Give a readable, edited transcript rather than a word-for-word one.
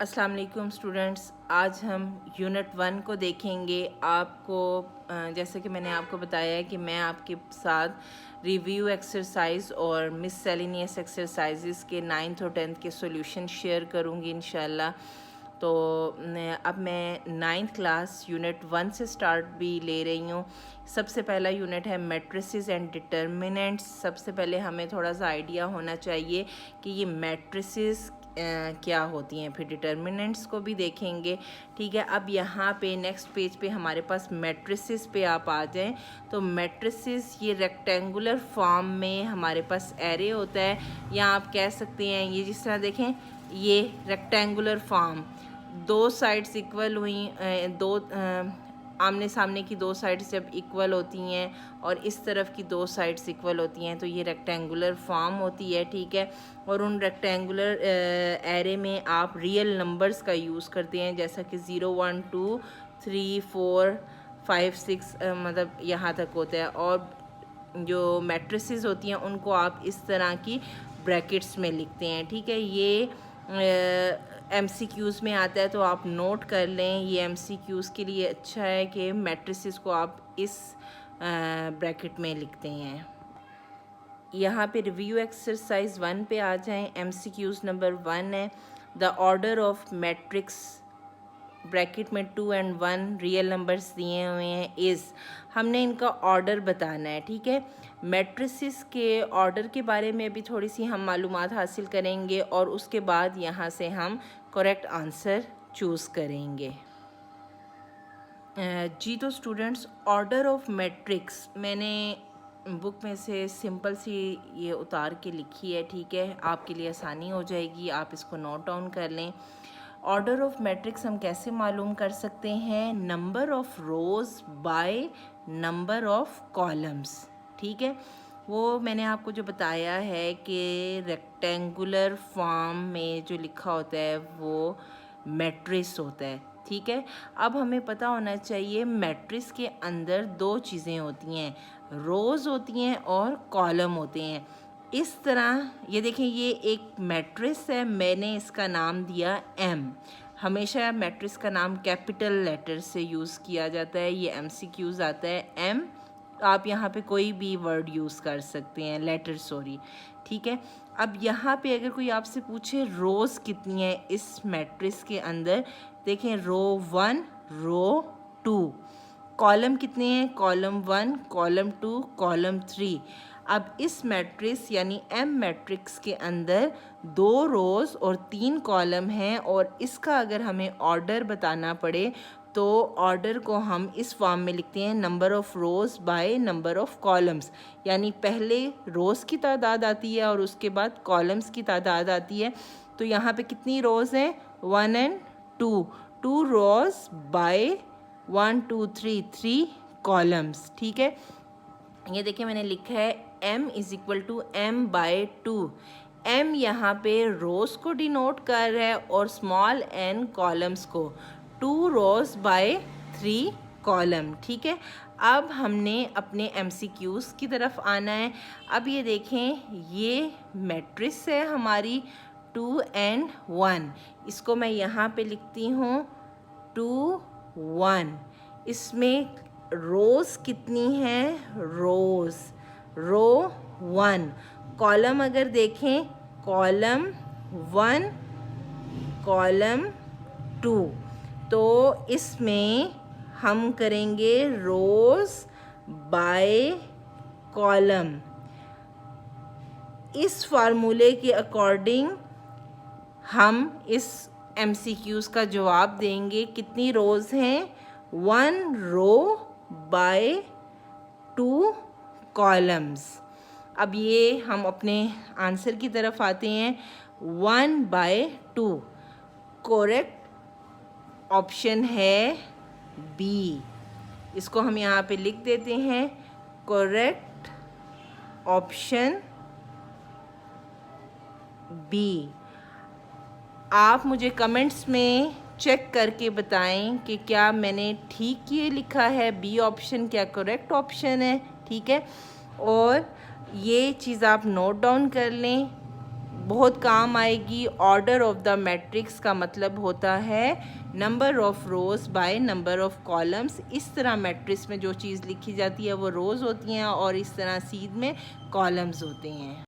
अस्सलाम वालेकुम स्टूडेंट्स, आज हम यूनिट 1 को देखेंगे। आपको जैसे कि मैंने आपको बताया है कि मैं आपके साथ रिव्यू एक्सरसाइज और मिससेलेनियस एक्सरसाइजेस के 9th और 10th के सॉल्यूशन शेयर करूंगी इंशाल्लाह। तो अब मैं 9th क्लास यूनिट 1 से स्टार्ट भी ले रही हूँ। सबसे पहला यूनिट है मैट्रिसेस एंड डिटर्मिनेंट्स। सबसे पहले हमें थोड़ा सा आइडिया होना चाहिए कि ये मैट्रिसेस क्या होती हैं, फिर डिटर्मिनेंट्स को भी देखेंगे। ठीक है, अब यहाँ पे नेक्स्ट पेज पे हमारे पास मैट्रिसेस पे आप आ जाएं तो मैट्रिसेस ये रेक्टेंगुलर फॉर्म में हमारे पास एरे होता है, या आप कह सकते हैं ये जिस तरह देखें, ये रेक्टेंगुलर फॉर्म, दो साइड्स इक्वल हुई, दो आमने सामने की दो साइड्स जब इक्वल होती हैं और इस तरफ की दो साइड्स इक्वल होती हैं तो ये रेक्टेंगुलर फॉर्म होती है। ठीक है, और उन रेक्टेंगुलर एरे में आप रियल नंबर्स का यूज़ करते हैं, जैसा कि 0 1 2 3 4 5 6 मतलब यहाँ तक होता है। और जो मैट्रिसेस होती हैं उनको आप इस तरह की ब्रैकेट्स में लिखते हैं। ठीक है, ये MCQs में आता है तो आप नोट कर लें। ये MCQs के लिए अच्छा है कि मैट्रिसेस को आप इस ब्रैकेट में लिखते हैं। यहाँ पे रिव्यू एक्सरसाइज 1 पे आ जाएं। MCQs नंबर 1 है, the order of matrix bracket में 2 और 1 रियल नंबर्स दिए हुए हैं इज़, हमने इनका ऑर्डर बताना है। ठीक है, मैट्रिसेस के ऑर्डर के बारे में भी थोड़ी सी हम मालूमात हासिल करेंगे और उसके बाद यहाँ से हम करेक्ट आंसर चूज़ करेंगे। जी तो स्टूडेंट्स, ऑर्डर ऑफ मैट्रिक्स मैंने बुक में से सिंपल सी ये उतार के लिखी है। ठीक है, आपके लिए आसानी हो जाएगी, आप इसको नोट डाउन कर लें। ऑर्डर ऑफ मैट्रिक्स हम कैसे मालूम कर सकते हैं? Number of rows by number of columns. ठीक है, वो मैंने आपको जो बताया है कि रेक्टेंगुलर फॉर्म में जो लिखा होता है वो मैट्रिक्स होता है। ठीक है, अब हमें पता होना चाहिए मैट्रिक्स के अंदर दो चीज़ें होती हैं, रोज़ होती हैं और कॉलम होते हैं। इस तरह ये देखें, ये एक मैट्रिक्स है, मैंने इसका नाम दिया M। हमेशा मैट्रिक्स का नाम कैपिटल लेटर से यूज़ किया जाता है। ये MCQs आता है M, आप यहाँ पे कोई भी वर्ड यूज़ कर सकते हैं, लेटर सॉरी। ठीक है, अब यहाँ पे अगर कोई आपसे पूछे रोज़ कितनी है इस मैट्रिक्स के अंदर, देखें रो 1 रो 2, कॉलम कितने हैं, कॉलम 1 कॉलम 2 कॉलम 3। अब इस मैट्रिक्स यानी M मैट्रिक्स के अंदर 2 रोज़ और 3 कॉलम हैं, और इसका अगर हमें ऑर्डर बताना पड़े तो ऑर्डर को हम इस फॉर्म में लिखते हैं, number of rows by number of columns. यानी पहले रोज़ की तादाद आती है और उसके बाद कॉलम्स की तादाद आती है। तो यहाँ पे कितनी रोज़ हैं, 1 और 2, 2 रोज़ बाय 1 2 3 3 कॉलम्स। ठीक है, ये देखिए मैंने लिखा है M is equal to M/2। M यहाँ पे रोज़ को डिनोट कर रहा है और स्मॉल n कॉलम्स को, 2 रोज़ बाय 3 कॉलम। ठीक है, अब हमने अपने MCQs की तरफ आना है। अब ये देखें, ये मैट्रिक्स है हमारी 2 और 1, इसको मैं यहाँ पे लिखती हूँ 2 1। इसमें रोज़ कितनी हैं, रोज़ रो 1, कॉलम अगर देखें कॉलम 1 कॉलम 2, तो इसमें हम करेंगे रोज़ बाय कॉलम। इस फार्मूले के अकॉर्डिंग हम इस MCQs का जवाब देंगे। कितनी रोज़ हैं, 1 रो बाय 2 कॉलम्स। अब ये हम अपने आंसर की तरफ आते हैं, 1/2। करेक्ट ऑप्शन है B। इसको हम यहाँ पे लिख देते हैं, करेक्ट ऑप्शन B। आप मुझे कमेंट्स में चेक करके बताएं कि क्या मैंने ठीक ये लिखा है, B ऑप्शन क्या करेक्ट ऑप्शन है। ठीक है, और ये चीज़ आप नोट डाउन कर लें, बहुत काम आएगी। ऑर्डर ऑफ द मैट्रिक्स का मतलब होता है number of rows by number of columns. इस तरह मैट्रिक्स में जो चीज़ लिखी जाती है वो रोज़ होती हैं और इस तरह सीध में कॉलम्स होते हैं।